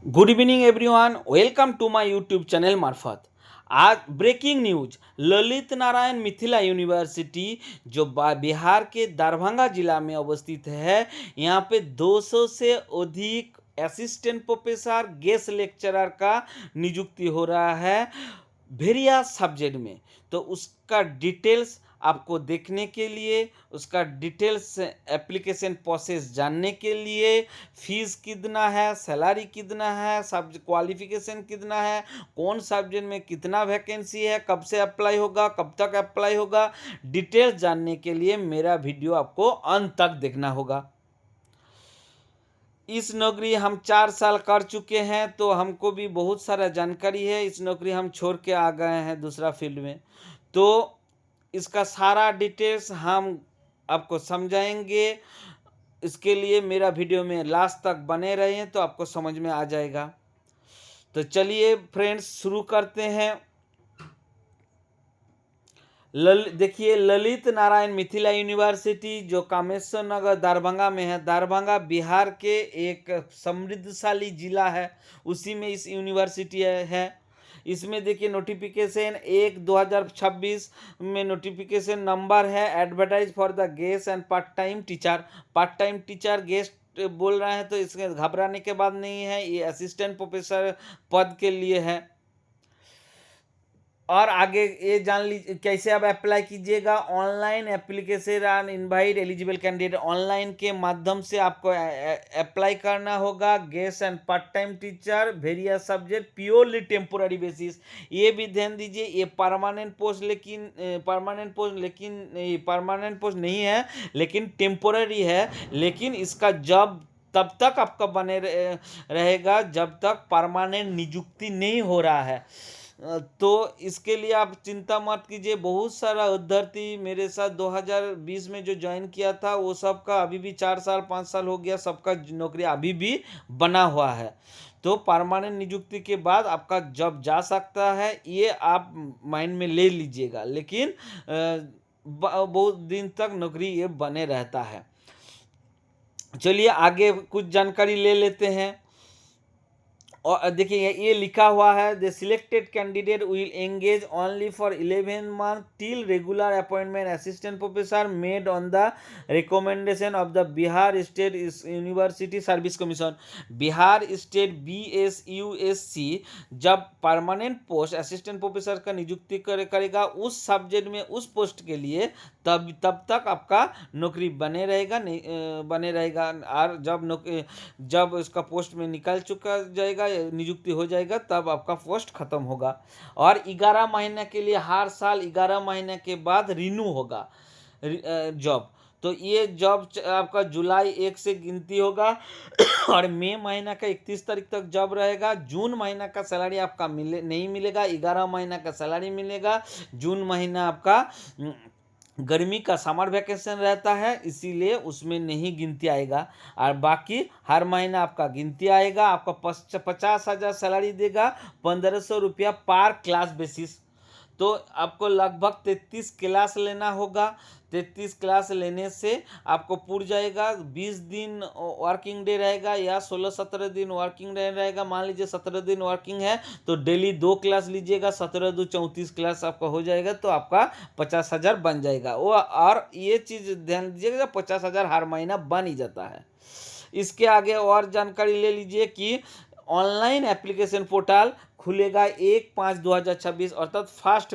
Good evening everyone, welcome to my YouTube channel मार्फत। आज breaking news, Lalit Narayan Mithila university जो बिहार के दरभंगा जिला में अवस्थित है, यहाँ पे 200 से अधिक असिस्टेंट प्रोफेसर गेस्ट लेक्चरर का नियुक्ति हो रहा है वेरियस सब्जेक्ट में। तो उसका डिटेल्स आपको देखने के लिए, उसका डिटेल्स एप्लीकेशन प्रोसेस जानने के लिए, फीस कितना है, सैलरी कितना है, सब क्वालिफिकेशन कितना है, कौन सब्जेक्ट में कितना वैकेंसी है, कब से अप्लाई होगा, कब तक अप्लाई होगा, डिटेल्स जानने के लिए मेरा वीडियो आपको अंत तक देखना होगा। इस नौकरी हम 4 साल कर चुके हैं, तो हमको भी बहुत सारा जानकारी है। इस नौकरी हम छोड़ के आ गए हैं दूसरा फील्ड में, तो इसका सारा डिटेल्स हम आपको समझाएंगे। इसके लिए मेरा वीडियो में लास्ट तक बने रहें तो आपको समझ में आ जाएगा। तो चलिए फ्रेंड्स, शुरू करते हैं। देखिए, ललित नारायण मिथिला यूनिवर्सिटी जो कामेश्वर नगर दरभंगा में है, दरभंगा बिहार के एक समृद्धशाली जिला है, उसी में इस यूनिवर्सिटी है। इसमें देखिए नोटिफिकेशन 1/2026 में नोटिफिकेशन नंबर है, advertise for the guest and part time teacher guest बोल रहे हैं, तो इसके घबराने के बाद नहीं है, ये असिस्टेंट प्रोफेसर पद के लिए है। और आगे ये जान लीजिए कैसे आप अप्लाई कीजिएगा। Online application and invite eligible candidate, online के माध्यम से आपको अप्लाई करना होगा। Guest and part time teacher various subject purely temporary basis. ये भी ध्यान दीजिए, ये परमानेंट पोस्ट परमानेंट पोस्ट नहीं है, लेकिन टेम्पोररी है। लेकिन इसका जॉब तब तक आपका बने रहेगा जब तक परमानेंट नियुक्ति नहीं हो रहा है। तो इसके लिए आप चिंता मत कीजिए। बहुत सारा अभ्यर्थी मेरे साथ 2020 में जो ज्वाइन किया था, वो सबका अभी भी 4 साल 5 साल हो गया, सबका नौकरी अभी भी बना हुआ है। तो परमानेंट नियुक्ति के बाद आपका जॉब जा सकता है, ये आप माइंड में ले लीजिएगा। लेकिन बहुत दिन तक नौकरी ये बने रहता है। चलिए आगे कुछ जानकारी ले लेते हैं। और देखिए ये लिखा हुआ है, the selected candidate will engage only for 11 month till regular appointment assistant professor made on the recommendation of the Bihar state university service commission. Bihar state BSUSC जब परमानेंट पोस्ट असिस्टेंट प्रोफेसर का नियुक्ति करेगा उस सब्जेक्ट में, उस पोस्ट के लिए, तब तक आपका नौकरी बने रहेगा। और जब इसका पोस्ट में निकल चुका जाएगा, नियुक्ति हो जाएगा, तब आपका पोस्ट खत्म होगा। और 11 महीने के लिए, हर साल 11 महीने के बाद रिन्यू होगा जॉब। तो ये जॉब आपका जुलाई 1 से गिनती होगा और मई महीना का 31 तारीख तक जॉब रहेगा। जून महीना का सैलरी आपका नहीं मिलेगा, 11 महीना का सैलरी मिलेगा। जून महीना आपका गर्मी का समर वैकेशन रहता है, इसीलिए उसमें नहीं गिनती आएगा। और बाकी हर महीना आपका गिनती आएगा। आपका 50,000 सैलरी देगा, 1,500 रुपया पर क्लास बेसिस। तो आपको लगभग 33 क्लास लेना होगा। 33 क्लास लेने से आपको पूर जाएगा। 20 दिन वर्किंग डे रहेगा या 16-17 दिन वर्किंग डे रहेगा। मान लीजिए 17 दिन वर्किंग है तो डेली 2 क्लास लीजिएगा, 17 2 34 क्लास आपका हो जाएगा, तो आपका 50,000 बन जाएगा वो। और ये चीज़ ध्यान दीजिएगा, 50,000 हर महीना बन ही जाता है। इसके आगे और जानकारी ले लीजिए कि ऑनलाइन एप्लीकेशन पोर्टल खुलेगा 1/5/2026 अर्थात 1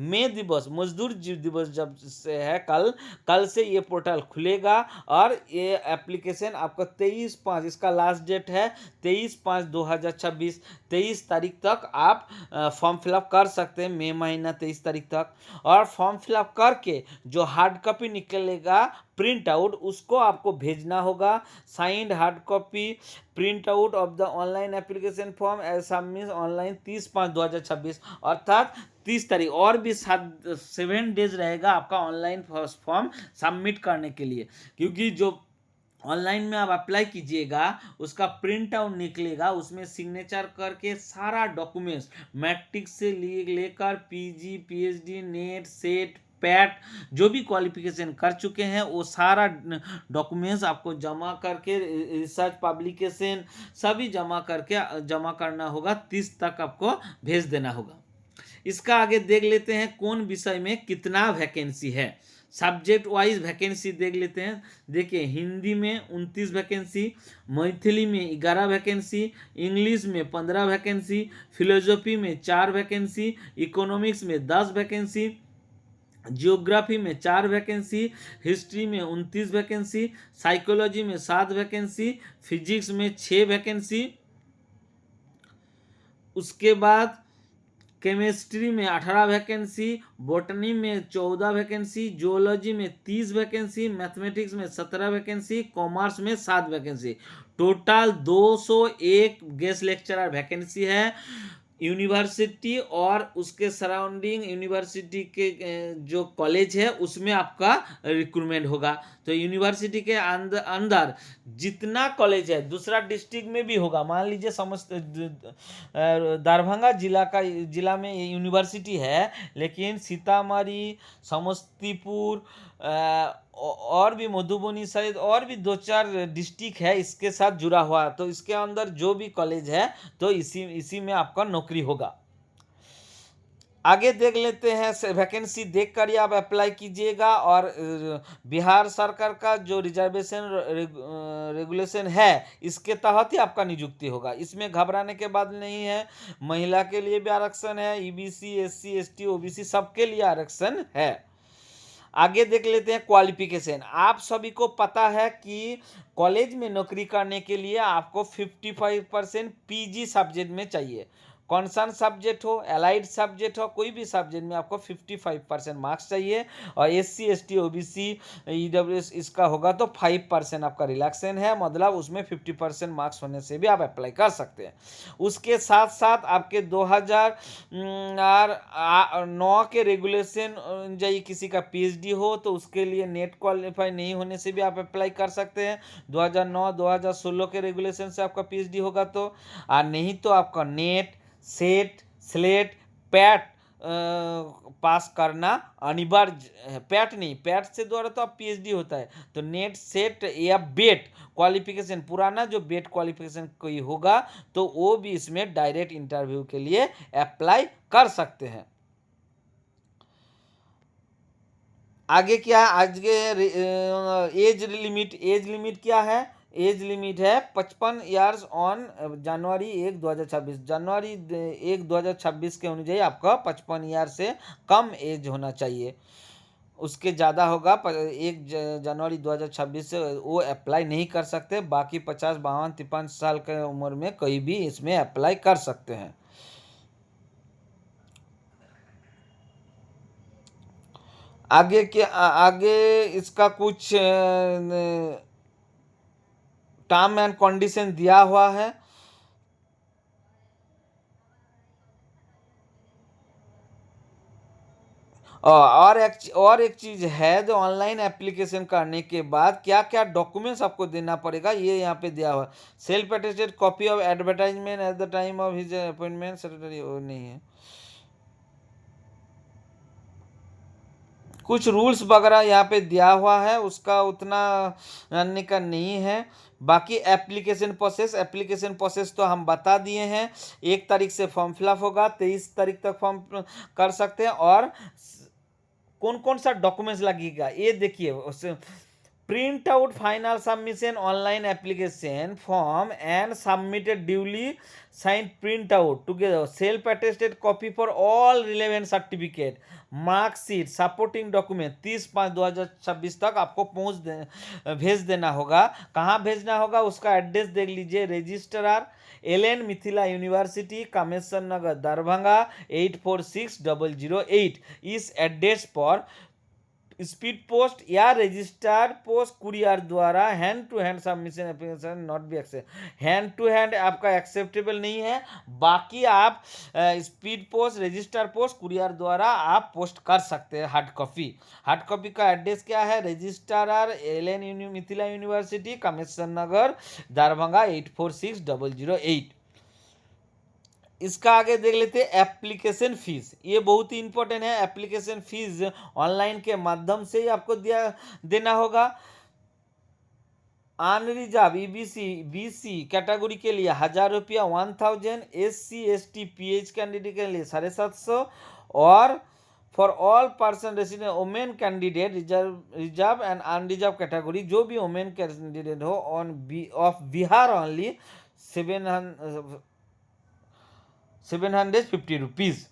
मई दिवस, मजदूर दिवस जब से है, कल से ये पोर्टल खुलेगा। और ये एप्लीकेशन आपका 23/5, इसका लास्ट डेट है 23/5/2026। 23 तारीख तक आप फॉर्म फिलअप कर सकते हैं, मई महीना 23 तारीख तक। और फॉर्म फिलअप करके जो हार्ड कॉपी निकलेगा प्रिंट आउट, उसको आपको भेजना होगा। Signed hard copy print out of the online application form as submit online 30/5/2026 अर्थात 30 तारीख, और भी 7 डेज रहेगा आपका ऑनलाइन फॉर्म सबमिट करने के लिए। क्योंकि जो ऑनलाइन में आप अप्लाई कीजिएगा उसका प्रिंट आउट निकलेगा, उसमें सिग्नेचर करके सारा डॉक्यूमेंट्स मैट्रिक से लेकर PG PhD net set PAT, जो भी क्वालिफिकेशन कर चुके हैं वो सारा डॉक्यूमेंट्स आपको जमा करके, रिसर्च पब्लिकेशन सभी जमा करना होगा। 30 तक आपको भेज देना होगा। इसका आगे देख लेते हैं कौन विषय में कितना वैकेंसी है। सब्जेक्ट वाइज वैकेंसी देख लेते हैं। देखिए, हिंदी में 29 वैकेंसी, मैथिली में 11 वैकेंसी, इंग्लिश में 15 वैकेंसी, फिलोसफी में 4 वैकेंसी, इकोनॉमिक्स में 10 वैकेंसी, जियोग्राफी में 4 वैकेंसी, हिस्ट्री में 29 वैकेंसी, साइकोलॉजी में 7 वैकेंसी, फिजिक्स में 6 वैकेंसी, उसके बाद केमिस्ट्री में 18 वैकेंसी, बॉटनी में 14 वैकेंसी, जियोलॉजी में 30 वैकेंसी, मैथमेटिक्स में 17 वैकेंसी, कॉमर्स में 7 vacancy. Total 201 guest lecturer vacancy है। यूनिवर्सिटी और उसके सराउंडिंग यूनिवर्सिटी के जो कॉलेज है उसमें आपका रिक्रूटमेंट होगा। तो यूनिवर्सिटी के अंदर जितना कॉलेज है दूसरा डिस्ट्रिक्ट में भी होगा। मान लीजिए समस्त दरभंगा जिला में यूनिवर्सिटी है, लेकिन सीतामढ़ी, समस्तीपुर और भी मधुबनी सहित और भी 2-4 डिस्ट्रिक्ट है इसके साथ जुड़ा हुआ। तो इसके अंदर जो भी कॉलेज है तो इसी में आपका नौकरी होगा। आगे देख लेते हैं। वैकेंसी देख कर ही आप अप्लाई कीजिएगा। और बिहार सरकार का जो रिजर्वेशन रेगुलेशन है इसके तहत ही आपका नियुक्ति होगा। इसमें घबराने के बाद नहीं है। महिला के लिए भी आरक्षण है, ईबीसी, एससी, एसटी, ओबीसी सबके लिए आरक्षण है। आगे देख लेते हैं क्वालिफिकेशन। आप सभी को पता है कि कॉलेज में नौकरी करने के लिए आपको 55% पीजी सब्जेक्ट में चाहिए। कौन सा सब्जेक्ट हो, एलाइड सब्जेक्ट हो, कोई भी सब्जेक्ट में आपको 55% मार्क्स चाहिए। और एससी, एसटी, ओबीसी, ईडब्ल्यूएस इसका होगा तो 5% आपका रिलैक्सेशन है, मतलब उसमें 50% मार्क्स होने से भी आप अप्लाई कर सकते हैं। उसके साथ साथ आपके 2009 के रेगुलेशन चाहिए। किसी का पीएचडी हो तो उसके लिए नेट क्वालिफाई नहीं होने से भी आप अप्लाई कर सकते हैं। 2009-2016 के रेगुलेशन से आपका पीएचडी होगा तो, और नहीं तो आपका नेट, सेट, स्लेट, पैट पास करना अनिवार्य है। पैट नहीं, पैट से द्वारा तो आप पीएचडी होता है। तो नेट, सेट या बेट क्वालिफिकेशन, पुराना जो बेट क्वालिफिकेशन कोई होगा तो वो भी इसमें डायरेक्ट इंटरव्यू के लिए अप्लाई कर सकते हैं। आगे क्या है, आगे एज लिमिट क्या है? एज लिमिट है 55 ईयर्स ऑन जनवरी 1, 2026। जनवरी 1, 2026 के अनुଯାयी आपका 55 ईयर से कम एज होना चाहिए। उसके ज़्यादा होगा 1 जनवरी 2026 से वो अप्लाई नहीं कर सकते। बाकी 50, 52, 53 साल के उम्र में कोई भी इसमें अप्लाई कर सकते हैं। आगे इसका कुछ टर्म एंड कंडीशन दिया हुआ है। और एक चीज़ है, जो ऑनलाइन एप्लीकेशन करने के बाद क्या क्या डॉक्यूमेंट्स आपको देना पड़ेगा ये यहाँ पे दिया हुआ है। Self attested copy of advertisement at the time of his appointment secretary, वो नहीं है। कुछ रूल्स वगैरह यहाँ पे दिया हुआ है, उसका उतना जानने का नहीं है। बाकी एप्लीकेशन प्रोसेस तो हम बता दिए हैं। 1 तारीख से फॉर्म फिलअप होगा, 23 तारीख तक फॉर्म कर सकते हैं। और कौन कौन सा डॉक्यूमेंट्स लगेगा ये देखिए। Print out final submission online application form and submitted duly sign print out together self attested copy for all relevant certificate marksheet supporting document 30/5/2026 तक आपको भेज देना होगा। कहाँ भेजना होगा उसका एड्रेस देख लीजिए। Registrar LN Mithila university, Kameshwar Nagar, Darbhanga 846008। इस एड्रेस पर स्पीड पोस्ट या रजिस्टर्ड पोस्ट कुरियर द्वारा hand to hand submission application not be accept. Hand to hand आपका एक्सेप्टेबल नहीं है। बाकी आप speed post, registered post, courier द्वारा आप पोस्ट कर सकते हैं हार्ड कॉपी का एड्रेस क्या है? Registrar LN Mithila university, Kameshwar Nagar, Darbhanga 846008। इसका आगे देख लेते हैं एप्लीकेशन फीस। ये बहुत ही इंपॉर्टेंट है। एप्लीकेशन फीस ऑनलाइन के माध्यम से ही आपको देना होगा। अनरिजर्व ईबीसी बीसी कैटेगरी के लिए 1000 रुपया 1000, SC ST PH कैंडिडेट के लिए 750, और for all person resident women candidate reserve and unreserve category, जो भी वुमेन कैंडिडेट हो on of Bihar only 750 rupees.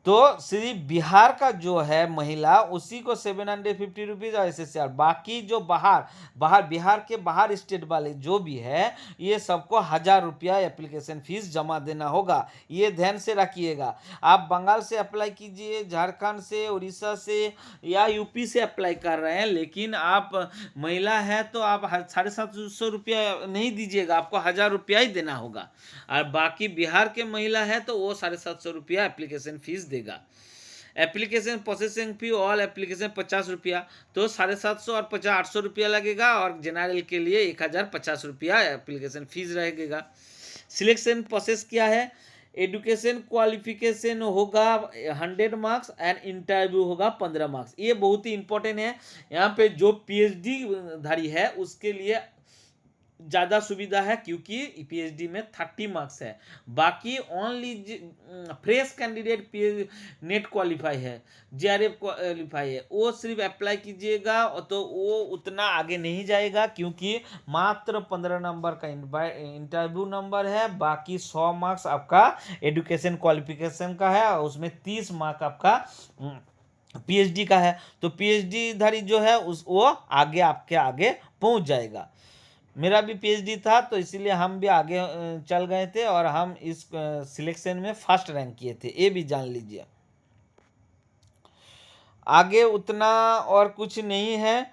तो सिर्फ बिहार का जो है महिला उसी को 750 रुपीज़ और SSR, बाकी जो बिहार के बाहर स्टेट वाले जो भी है ये सबको 1000 रुपया एप्लीकेशन फीस जमा देना होगा। ये ध्यान से रखिएगा। आप बंगाल से अप्लाई कीजिए, झारखंड से, उड़ीसा से या यूपी से अप्लाई कर रहे हैं, लेकिन आप महिला है तो आप 750 रुपया नहीं दीजिएगा, आपको 1000 रुपया ही देना होगा। और बाकी बिहार के महिला है तो वो 750 रुपया एप्लीकेशन फीस देगा। Application processing fee all application 50 रुपया, तो 750 और 50 800 रुपया लगेगा, और जनरल के लिए 1050 रुपया एप्लीकेशन फीस रहेगा। सिलेक्शन प्रोसेस क्या है? एजुकेशन क्वालिफिकेशन होगा 100 मार्क्स एंड इंटरव्यू होगा 15 मार्क्स। ये बहुत ही इंपॉर्टेंट है। यहाँ पे जो PhD धारी है उसके लिए ज़्यादा सुविधा है, क्योंकि PhD में 30 मार्क्स है। बाकी only fresh candidate net qualify है, JRF क्वालिफाई है, वो सिर्फ अप्लाई कीजिएगा तो वो उतना आगे नहीं जाएगा, क्योंकि मात्र 15 नंबर का इंटरव्यू नंबर है। बाकी 100 मार्क्स आपका एजुकेशन क्वालिफिकेशन का है, और उसमें 30 मार्क आपका PhD का है। तो PhD धारी जो है वो आगे आपके आगे पहुंच जाएगा। मेरा भी PhD था, तो इसीलिए हम भी आगे चल गए थे, और हम इस सिलेक्शन में फर्स्ट रैंक किए थे, ये भी जान लीजिए। आगे उतना और कुछ नहीं है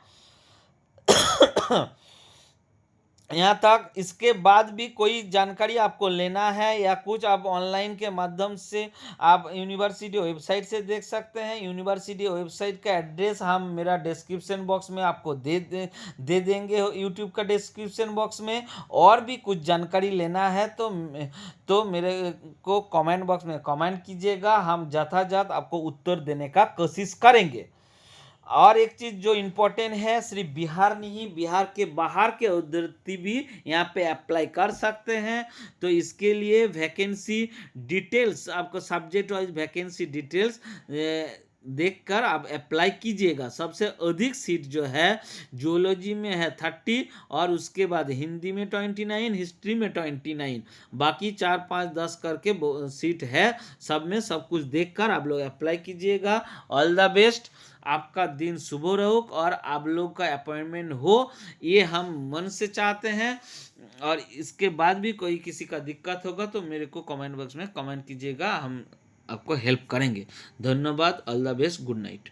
यहाँ तक। इसके बाद भी कोई जानकारी आपको लेना है या कुछ, आप ऑनलाइन के माध्यम से आप यूनिवर्सिटी वेबसाइट से देख सकते हैं। यूनिवर्सिटी वेबसाइट का एड्रेस हम मेरा डिस्क्रिप्शन बॉक्स में आपको दे देंगे, यूट्यूब का डिस्क्रिप्शन बॉक्स में। और भी कुछ जानकारी लेना है तो मेरे को कमेंट बॉक्स में कमेंट कीजिएगा, हम यथायथ आपको उत्तर देने का कोशिश करेंगे। और एक चीज़ जो इम्पोर्टेंट है, सिर्फ बिहार नहीं, बिहार के बाहर के अभ्यर्थी भी यहाँ पे अप्लाई कर सकते हैं। तो इसके लिए वैकेंसी डिटेल्स, आपको सब्जेक्ट वाइज वैकेंसी डिटेल्स देखकर आप अप्लाई कीजिएगा। सबसे अधिक सीट जो है जूलॉजी में है 30, और उसके बाद हिंदी में 29, हिस्ट्री में 29, बाकी 4 5 10 करके सीट है। सब में सब कुछ देखकर आप लोग अप्लाई कीजिएगा। ऑल द बेस्ट, आपका दिन शुभ रहो और आप लोग का अपॉइंटमेंट हो, ये हम मन से चाहते हैं। और इसके बाद भी कोई किसी का दिक्कत होगा तो मेरे को कमेंट बॉक्स में कमेंट कीजिएगा, हम आपको हेल्प करेंगे। धन्यवाद। All the best. Good night.